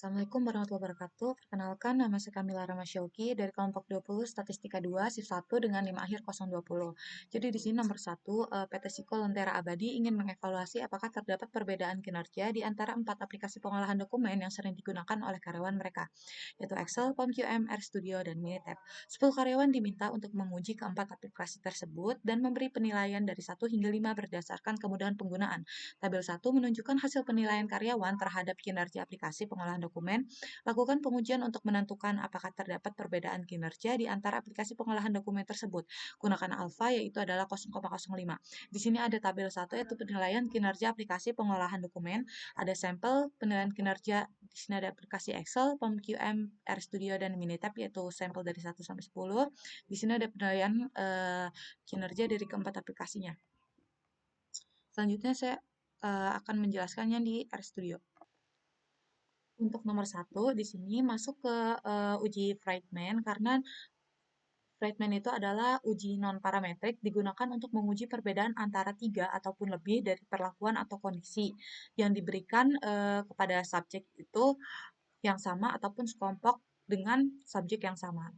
Assalamualaikum warahmatullahi wabarakatuh. Perkenalkan, nama saya Kamila Ramasyoki dari kelompok 20 Statistika 2 shift 1 dengan NIM akhir 020. Jadi di sini nomor 1, PT Siko Lentera Abadi ingin mengevaluasi apakah terdapat perbedaan kinerja di antara 4 aplikasi pengolahan dokumen yang sering digunakan oleh karyawan mereka, yaitu Excel, POM-QM, RStudio, dan Minitab. 10 karyawan diminta untuk menguji keempat aplikasi tersebut dan memberi penilaian dari 1 hingga 5 berdasarkan kemudahan penggunaan. Tabel 1 menunjukkan hasil penilaian karyawan terhadap kinerja aplikasi pengolahan dokumen. Lakukan pengujian untuk menentukan apakah terdapat perbedaan kinerja di antara aplikasi pengolahan dokumen tersebut. Gunakan alfa yaitu adalah 0,05. Di sini ada tabel 1 yaitu penilaian kinerja aplikasi pengolahan dokumen. Ada sampel penilaian kinerja, di sini ada aplikasi Excel, POM-QM, RStudio, dan Minitab yaitu sampel dari 1 sampai 10. Di sini ada penilaian kinerja dari keempat aplikasinya. Selanjutnya saya akan menjelaskannya di RStudio. Untuk nomor 1 di sini masuk ke uji Friedman karena Friedman itu adalah uji non-parametrik digunakan untuk menguji perbedaan antara 3 ataupun lebih dari perlakuan atau kondisi yang diberikan kepada subjek itu yang sama ataupun sekelompok dengan subjek yang sama.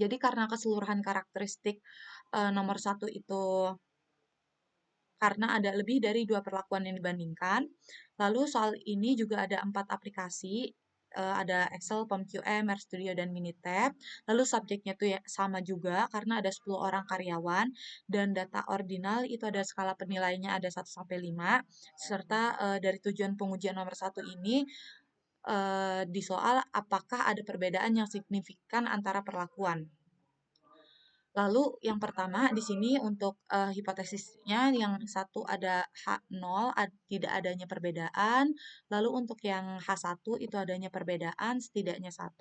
Jadi karena keseluruhan karakteristik nomor 1 itu karena ada lebih dari 2 perlakuan yang dibandingkan. Lalu soal ini juga ada 4 aplikasi, ada Excel, POM-QM, RStudio, dan Minitab. Lalu subjeknya tuh ya sama juga karena ada 10 orang karyawan dan data ordinal itu ada skala penilaiannya ada 1 sampai 5 serta dari tujuan pengujian nomor 1 ini di soal apakah ada perbedaan yang signifikan antara perlakuan. Lalu yang pertama di sini untuk hipotesisnya yang satu ada H0 tidak adanya perbedaan, lalu untuk yang H1 itu adanya perbedaan setidaknya 1.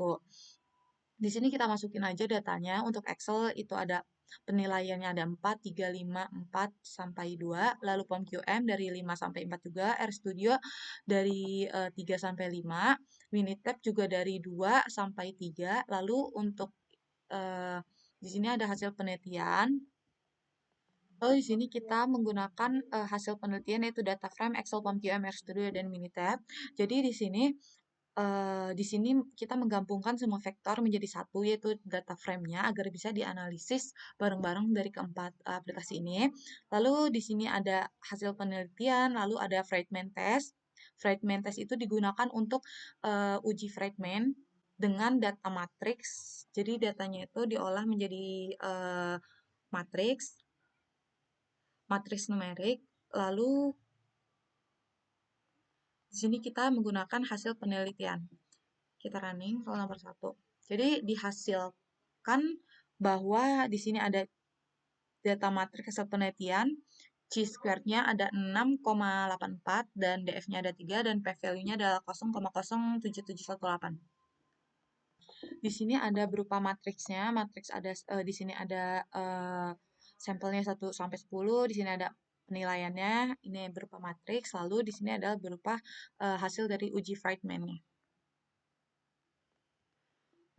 Di sini kita masukin aja datanya. Untuk Excel itu ada penilaiannya ada 4, 3, 5, 4 sampai 2, lalu POM-QM dari 5 sampai 4 juga, RStudio dari 3 sampai 5, Minitab juga dari 2 sampai 3, lalu untuk di sini ada hasil penelitian. Lalu di sini kita menggunakan hasil penelitian yaitu data frame Excel, POM-QM, RStudio, dan Minitab. Jadi di sini kita menggabungkan semua vektor menjadi satu yaitu data frame-nya agar bisa dianalisis bareng-bareng dari keempat aplikasi ini. Lalu di sini ada hasil penelitian, lalu ada Friedman test. Friedman test itu digunakan untuk uji Friedman dengan data matriks. Jadi datanya itu diolah menjadi matriks numerik, lalu di sini kita menggunakan hasil penelitian. Kita running soal nomor 1. Jadi dihasilkan bahwa di sini ada data matriks hasil penelitian, chi-squared-nya ada 6,84 dan df-nya ada 3 dan p-value-nya adalah 0,07718. Di sini ada berupa matriksnya, matriks ada di sini ada sampelnya 1 sampai 10, di sini ada penilaiannya, ini berupa matriks, lalu di sini adalah berupa hasil dari uji Friedman-nya.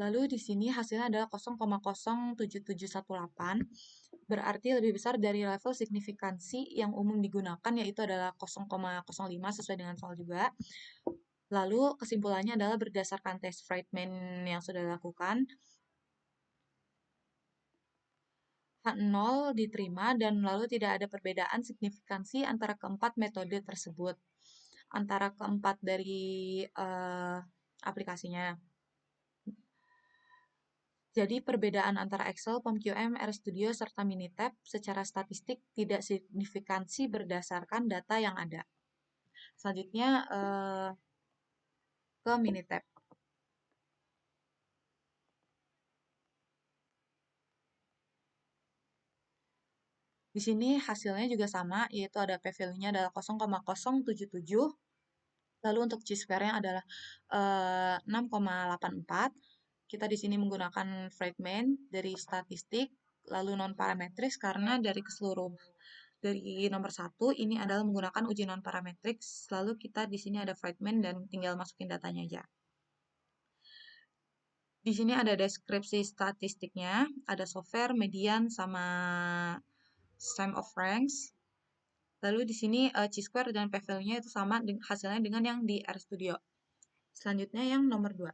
Lalu di sini hasilnya adalah 0,07718, berarti lebih besar dari level signifikansi yang umum digunakan, yaitu adalah 0,05 sesuai dengan soal juga. Lalu kesimpulannya adalah berdasarkan tes Friedman yang sudah dilakukan, H0 diterima dan lalu tidak ada perbedaan signifikansi antara keempat metode tersebut, antara keempat dari aplikasinya. Jadi perbedaan antara Excel, POM-QM, RStudio, serta Minitab secara statistik tidak signifikansi berdasarkan data yang ada. Selanjutnya ke Minitab. Di sini hasilnya juga sama, yaitu ada p-value-nya adalah 0,077. Lalu untuk chi-square-nya adalah 6,84. Kita di sini menggunakan Friedman dari statistik, lalu non-parametris karena dari nomor 1 ini adalah menggunakan uji non-parametrik, lalu kita di sini ada Friedman dan tinggal masukin datanya aja. Di sini ada deskripsi statistiknya, ada software, median, sama sum of ranks. Lalu di sini chi-square dan p-value-nya itu sama hasilnya dengan yang di RStudio. Selanjutnya yang nomor 2.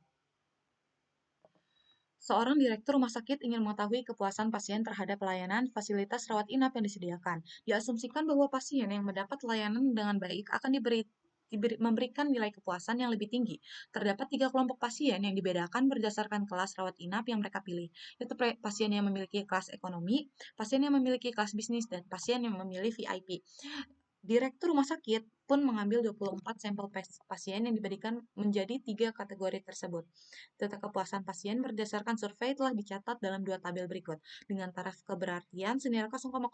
Seorang direktur rumah sakit ingin mengetahui kepuasan pasien terhadap pelayanan fasilitas rawat inap yang disediakan. Diasumsikan bahwa pasien yang mendapat layanan dengan baik akan memberikan nilai kepuasan yang lebih tinggi. Terdapat 3 kelompok pasien yang dibedakan berdasarkan kelas rawat inap yang mereka pilih, yaitu pasien yang memiliki kelas ekonomi, pasien yang memiliki kelas bisnis, dan pasien yang memilih VIP. Direktur rumah sakit pun mengambil 24 sampel pasien yang diberikan menjadi 3 kategori tersebut. Data kepuasan pasien berdasarkan survei telah dicatat dalam 2 tabel berikut, dengan taraf keberartian senilai 0,05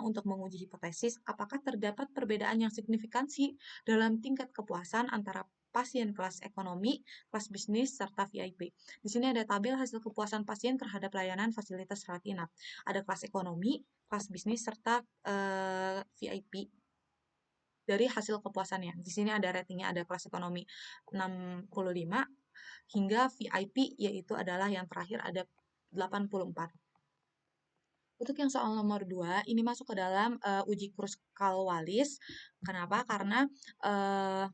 untuk menguji hipotesis apakah terdapat perbedaan yang signifikansi dalam tingkat kepuasan antara pasien kelas ekonomi, kelas bisnis, serta VIP. Di sini ada tabel hasil kepuasan pasien terhadap layanan fasilitas rawat inap. Ada kelas ekonomi, kelas bisnis, serta VIP dari hasil kepuasannya. Di sini ada ratingnya, ada kelas ekonomi 65 hingga VIP yaitu adalah yang terakhir ada 84. Untuk yang soal nomor 2, ini masuk ke dalam uji Kruskal-Wallis. Kenapa? Karena uh,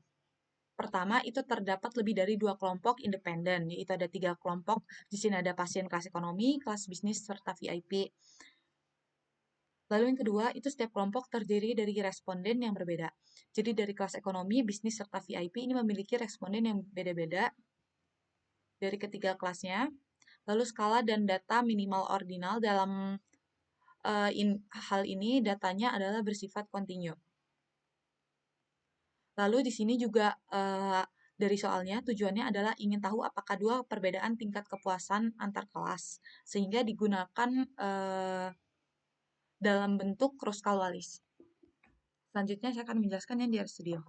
pertama itu terdapat lebih dari 2 kelompok independen, yaitu ada 3 kelompok. Di sini ada pasien kelas ekonomi, kelas bisnis, serta VIP. Lalu yang kedua, itu setiap kelompok terdiri dari responden yang berbeda. Jadi dari kelas ekonomi, bisnis, serta VIP ini memiliki responden yang beda-beda dari ketiga kelasnya. Lalu skala dan data minimal ordinal dalam hal ini datanya adalah bersifat kontinu. Lalu di sini juga dari soalnya tujuannya adalah ingin tahu apakah 2 perbedaan tingkat kepuasan antar kelas sehingga digunakan dalam bentuk Kruskal-Wallis. Selanjutnya saya akan menjelaskan yang di RStudio.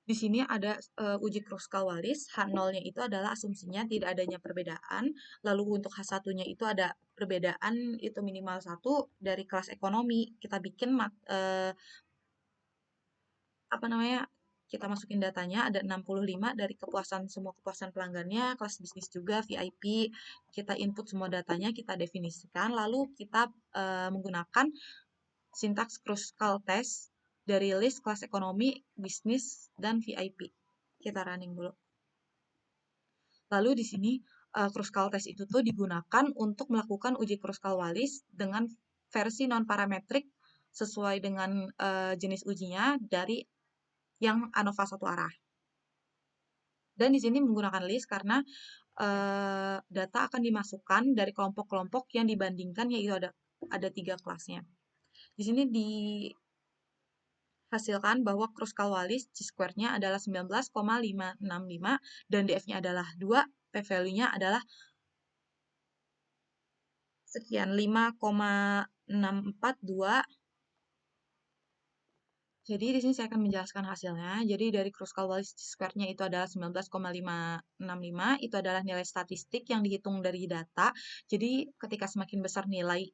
Di sini ada uji Kruskal-Wallis, H0-nya itu adalah asumsinya tidak adanya perbedaan, lalu untuk H1-nya itu ada perbedaan itu minimal 1 dari kelas ekonomi. Kita bikin kita masukin datanya ada 65 dari semua kepuasan pelanggannya, kelas bisnis juga, VIP. Kita input semua datanya, kita definisikan, lalu kita menggunakan sintaks Kruskal test dari list kelas ekonomi, bisnis, dan VIP. Kita running dulu. Lalu di sini Kruskal test itu tuh digunakan untuk melakukan uji Kruskal-Wallis dengan versi non-parametrik sesuai dengan jenis ujinya dari yang ANOVA satu arah. Dan di sini menggunakan list karena data akan dimasukkan dari kelompok-kelompok yang dibandingkan, yaitu ada 3 kelasnya. Di sini dihasilkan bahwa Kruskal-Wallis chi-square-nya adalah 19,565 dan df-nya adalah 2, p-value-nya adalah sekian 5,642. Jadi di sini saya akan menjelaskan hasilnya. Jadi dari Kruskal-Wallis square-nya itu adalah 19,565, itu adalah nilai statistik yang dihitung dari data. Jadi ketika semakin besar nilai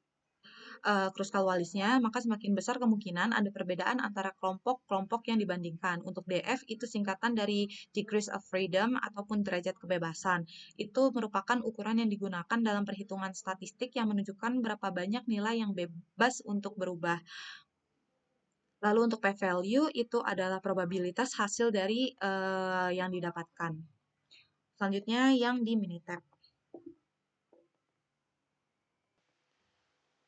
Kruskal-Wallisnya, maka semakin besar kemungkinan ada perbedaan antara kelompok-kelompok yang dibandingkan. Untuk DF itu singkatan dari Degrees of Freedom ataupun derajat kebebasan. Itu merupakan ukuran yang digunakan dalam perhitungan statistik yang menunjukkan berapa banyak nilai yang bebas untuk berubah. Lalu untuk p-value itu adalah probabilitas hasil dari yang didapatkan. Selanjutnya yang di Minitab.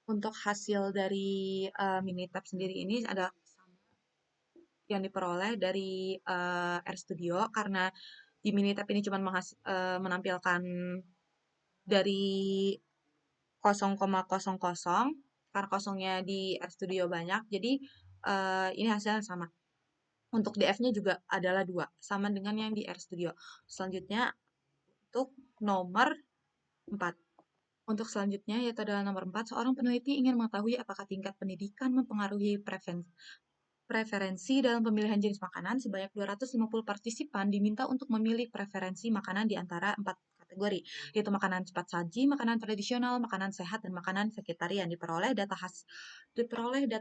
Untuk hasil dari Minitab sendiri ini ada yang diperoleh dari RStudio karena di Minitab ini cuma menampilkan dari 0,00 karena kosongnya di RStudio banyak, jadi ini hasilnya sama. Untuk DF-nya juga adalah 2, sama dengan yang di RStudio. Selanjutnya untuk nomor 4. Untuk selanjutnya yaitu adalah nomor 4, seorang peneliti ingin mengetahui apakah tingkat pendidikan mempengaruhi preferensi dalam pemilihan jenis makanan. Sebanyak 250 partisipan diminta untuk memilih preferensi makanan di antara 4 kategori, yaitu makanan cepat saji, makanan tradisional, makanan sehat, dan makanan vegetarian. Diperoleh data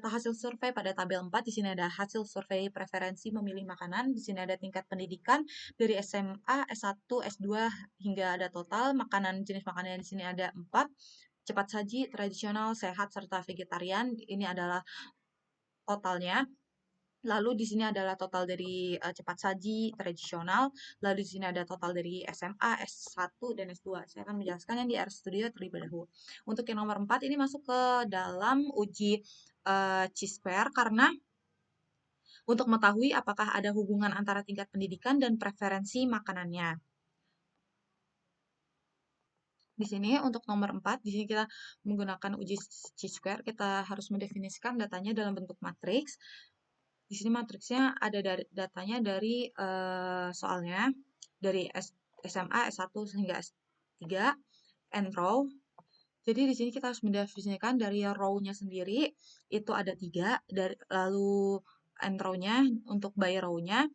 hasil survei pada tabel 4. Di sini ada hasil survei preferensi memilih makanan. Di sini ada tingkat pendidikan dari SMA, S1, S2 hingga ada total. Jenis makanan di sini ada 4. Cepat saji, tradisional, sehat, serta vegetarian. Ini adalah totalnya. Lalu di sini adalah total dari cepat saji tradisional. Lalu di sini ada total dari SMA, S1, dan S2. Saya akan menjelaskan yang di RStudio terlebih dahulu. Untuk yang nomor 4 ini masuk ke dalam uji Chi-square karena untuk mengetahui apakah ada hubungan antara tingkat pendidikan dan preferensi makanannya. Di sini untuk nomor 4, di sini kita menggunakan uji Chi-square, kita harus mendefinisikan datanya dalam bentuk matriks. Di sini matriksnya ada datanya dari soalnya dari SMA, S1 hingga S3, and row. Jadi di sini kita harus mendefinisikan dari row-nya sendiri itu ada 3, lalu and row-nya untuk by row-nya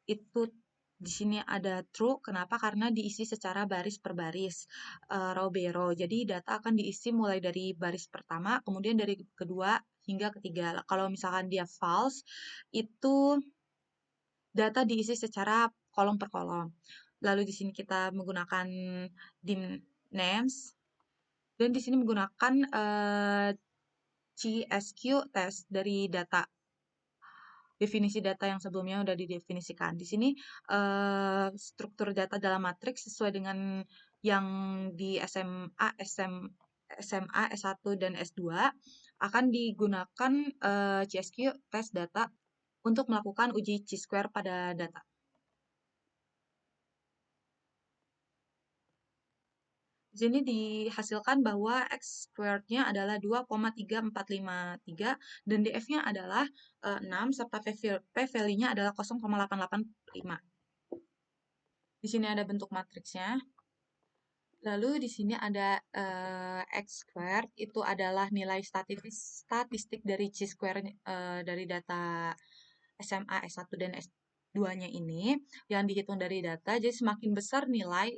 itu di sini ada true. Kenapa? Karena diisi secara baris per baris, row by row. Jadi data akan diisi mulai dari baris pertama, kemudian dari kedua hingga ketiga. Kalau misalkan dia false, itu data diisi secara kolom per kolom. Lalu di sini kita menggunakan dim names dan di sini menggunakan CSQ test dari data definisi data yang sebelumnya sudah didefinisikan. Di sini struktur data dalam matriks sesuai dengan yang di SMA, S1, dan S2 akan digunakan CSQ test data untuk melakukan uji Chi-square pada data. Di sini dihasilkan bahwa X squared-nya adalah 2,3453 dan DF-nya adalah 6 serta P-value-nya adalah 0,885. Di sini ada bentuk matriksnya. Lalu di sini ada X squared, itu adalah nilai statistik dari Chi-square dari data SMA, S1, dan S2-nya ini yang dihitung dari data. Jadi semakin besar nilai,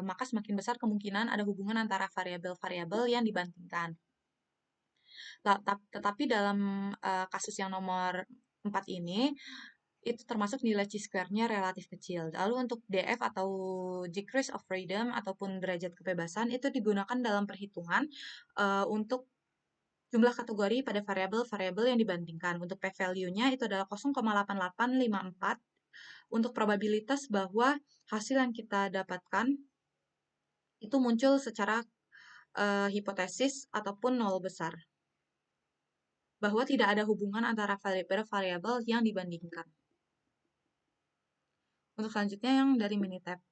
maka semakin besar kemungkinan ada hubungan antara variabel-variabel yang dibandingkan. Tetapi dalam kasus yang nomor 4 ini, itu termasuk nilai Chi-square-nya relatif kecil. Lalu untuk DF atau decrease of freedom ataupun derajat kebebasan itu digunakan dalam perhitungan untuk jumlah kategori pada variabel-variabel yang dibandingkan. Untuk p-value-nya itu adalah 0,8854 untuk probabilitas bahwa hasil yang kita dapatkan itu muncul secara hipotesis ataupun nol besar. Bahwa tidak ada hubungan antara variabel-variabel yang dibandingkan. Untuk selanjutnya yang dari Minitab.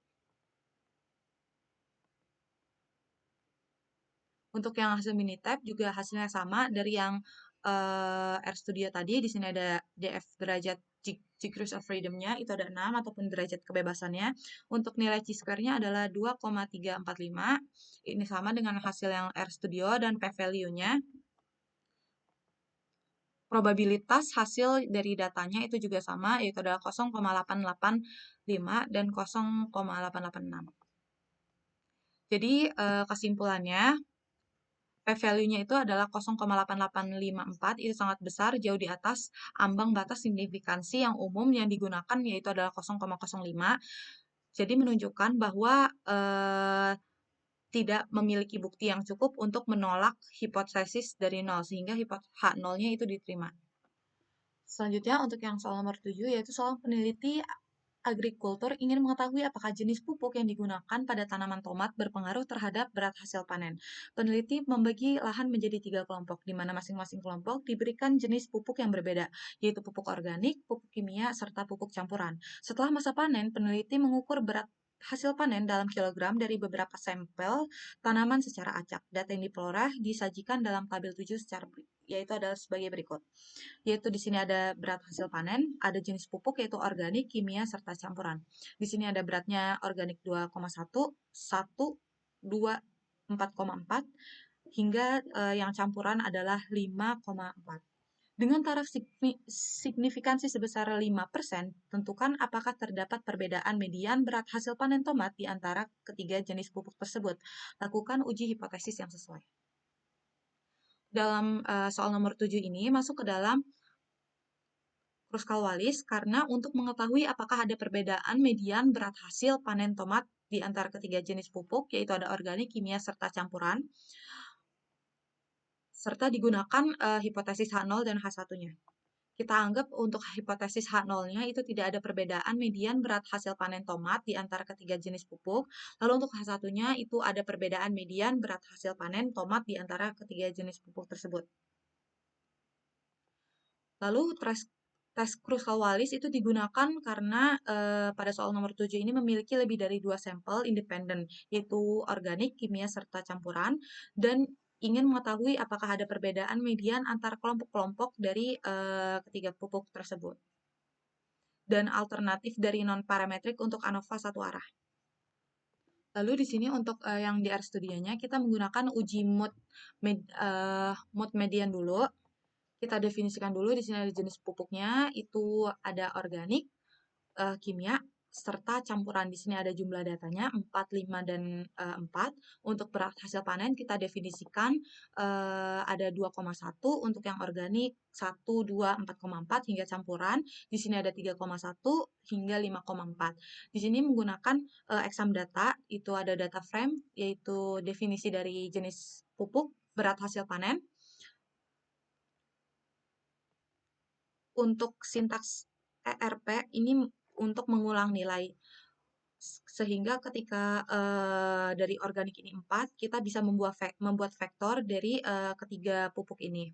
Untuk yang hasil Minitab juga hasilnya sama dari yang RStudio tadi. Di sini ada DF derajat degrees of freedom-nya itu ada 6 ataupun derajat kebebasannya. Untuk nilai Chi-square-nya adalah 2,345. Ini sama dengan hasil yang RStudio dan p-value-nya. Probabilitas hasil dari datanya itu juga sama, yaitu adalah 0,885 dan 0,886. Jadi kesimpulannya, p-value-nya itu adalah 0,8854, itu sangat besar, jauh di atas ambang batas signifikansi yang umum yang digunakan, yaitu adalah 0,05. Jadi menunjukkan bahwa tidak memiliki bukti yang cukup untuk menolak hipotesis dari nol, sehingga H0-nya itu diterima. Selanjutnya untuk yang soal nomor 7, yaitu soal peneliti agrikultur ingin mengetahui apakah jenis pupuk yang digunakan pada tanaman tomat berpengaruh terhadap berat hasil panen. Peneliti membagi lahan menjadi 3 kelompok, di mana masing-masing kelompok diberikan jenis pupuk yang berbeda, yaitu pupuk organik, pupuk kimia, serta pupuk campuran. Setelah masa panen, peneliti mengukur berat hasil panen dalam kilogram dari beberapa sampel tanaman secara acak. Data yang diperoleh disajikan dalam tabel 7 yaitu adalah sebagai berikut. Yaitu di sini ada berat hasil panen, ada jenis pupuk yaitu organik, kimia, serta campuran. Di sini ada beratnya organik 2,1, 1, 2, 4,4, hingga yang campuran adalah 5,4. Dengan taraf signifikansi sebesar 5%, tentukan apakah terdapat perbedaan median berat hasil panen tomat di antara ketiga jenis pupuk tersebut. Lakukan uji hipotesis yang sesuai. Dalam soal nomor 7 ini masuk ke dalam Kruskal-Wallis karena untuk mengetahui apakah ada perbedaan median berat hasil panen tomat di antara ketiga jenis pupuk, yaitu ada organik, kimia, serta campuran, serta digunakan hipotesis H0 dan H1-nya. Kita anggap untuk hipotesis H0-nya itu tidak ada perbedaan median berat hasil panen tomat di antara ketiga jenis pupuk. Lalu untuk H1-nya itu ada perbedaan median berat hasil panen tomat di antara ketiga jenis pupuk tersebut. Lalu tes Kruskal-Wallis itu digunakan karena pada soal nomor 7 ini memiliki lebih dari 2 sampel independen, yaitu organik, kimia, serta campuran, dan ingin mengetahui apakah ada perbedaan median antar kelompok-kelompok dari ketiga pupuk tersebut. Dan alternatif dari non-parametrik untuk ANOVA satu arah. Lalu di sini untuk yang di R studianya kita menggunakan uji mood median dulu. Kita definisikan dulu di sini ada jenis pupuknya, itu ada organik, kimia, serta campuran. Di sini ada jumlah datanya 4, 5, dan 4. Untuk berat hasil panen kita definisikan ada 2,1 untuk yang organik, 1, 2, 4,4 hingga campuran. Di sini ada 3,1 hingga 5,4. Di sini menggunakan exam data, itu ada data frame, yaitu definisi dari jenis pupuk, berat hasil panen. Untuk sintaks ERP ini untuk mengulang nilai. Sehingga ketika dari organik ini 4, kita bisa membuat vektor dari ketiga pupuk ini.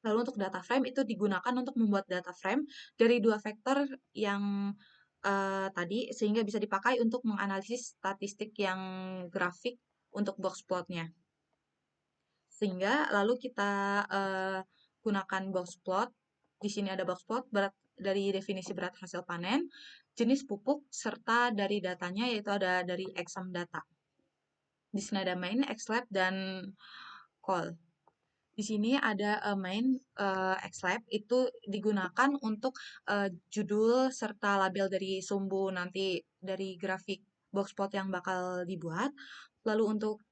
Lalu untuk data frame itu digunakan untuk membuat data frame dari 2 vektor yang tadi, sehingga bisa dipakai untuk menganalisis statistik yang grafik untuk box plotnya. Sehingga lalu kita gunakan box plot. Di sini ada box plot dari definisi berat hasil panen, jenis pupuk, serta dari datanya yaitu ada dari exam data. Di sini ada main, xlab, dan call. Di sini ada main xlab itu digunakan untuk judul serta label dari sumbu nanti dari grafik box plot yang bakal dibuat. Lalu untuk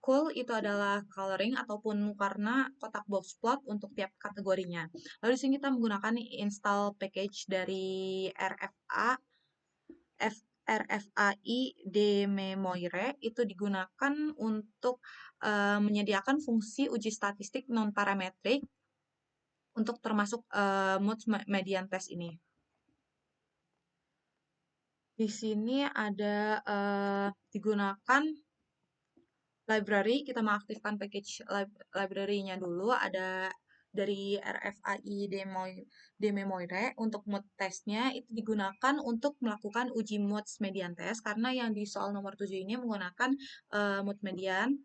cool itu adalah coloring ataupun warna kotak box plot untuk tiap kategorinya. Lalu di sini kita menggunakan install package dari RFAI Dememoire itu digunakan untuk menyediakan fungsi uji statistik non-parametrik untuk termasuk mood median test ini. Di sini ada digunakan library, kita mengaktifkan package library-nya dulu, ada dari RFAI Dememoire untuk mood testnya itu digunakan untuk melakukan uji mood median test karena yang di soal nomor 7 ini menggunakan mood median.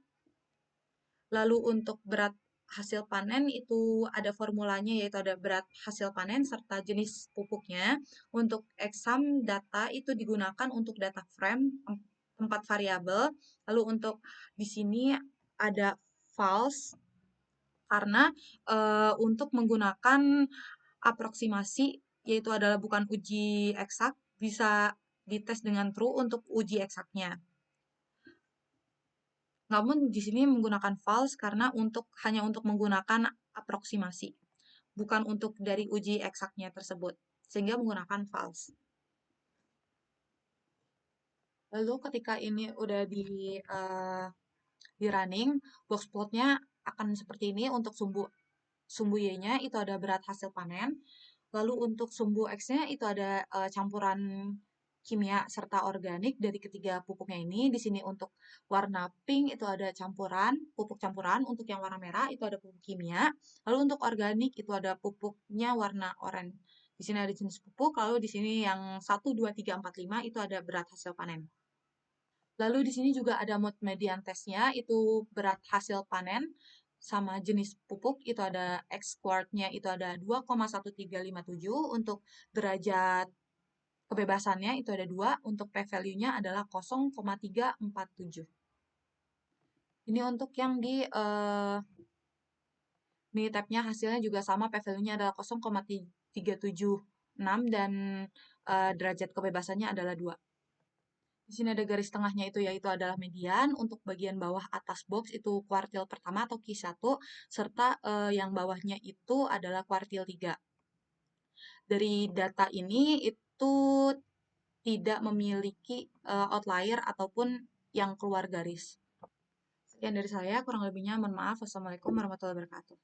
Lalu untuk berat hasil panen itu ada formulanya yaitu ada berat hasil panen serta jenis pupuknya. Untuk exam data itu digunakan untuk data frame 4 variabel. Lalu untuk di sini ada false karena untuk menggunakan aproksimasi yaitu adalah bukan uji eksak, bisa dites dengan true untuk uji eksaknya. Namun di sini menggunakan false karena hanya untuk menggunakan aproksimasi, bukan untuk dari uji eksaknya tersebut, sehingga menggunakan false. Lalu ketika ini udah di running, box plotnya akan seperti ini untuk sumbu Y-nya itu ada berat hasil panen. Lalu untuk sumbu X-nya itu ada campuran kimia serta organik dari ketiga pupuknya ini. Di sini untuk warna pink itu ada pupuk campuran. Untuk yang warna merah itu ada pupuk kimia. Lalu untuk organik itu ada pupuknya warna oranye. Di sini ada jenis pupuk. Lalu di sini yang 1, 2, 3, 4, 5 itu ada berat hasil panen. Lalu di sini juga ada mood median testnya, itu berat hasil panen sama jenis pupuk, itu ada X squared-nya itu ada 2,1357, untuk derajat kebebasannya itu ada 2, untuk p-value-nya adalah 0,347. Ini untuk yang di mini tab-nya hasilnya juga sama, p-value-nya adalah 0,376 dan derajat kebebasannya adalah 2. Di sini ada garis tengahnya itu yaitu adalah median, untuk bagian bawah atas box itu kuartil pertama atau Q1, serta yang bawahnya itu adalah kuartil 3. Dari data ini itu tidak memiliki outlier ataupun yang keluar garis. Sekian dari saya, kurang lebihnya mohon maaf. Wassalamualaikum warahmatullahi wabarakatuh.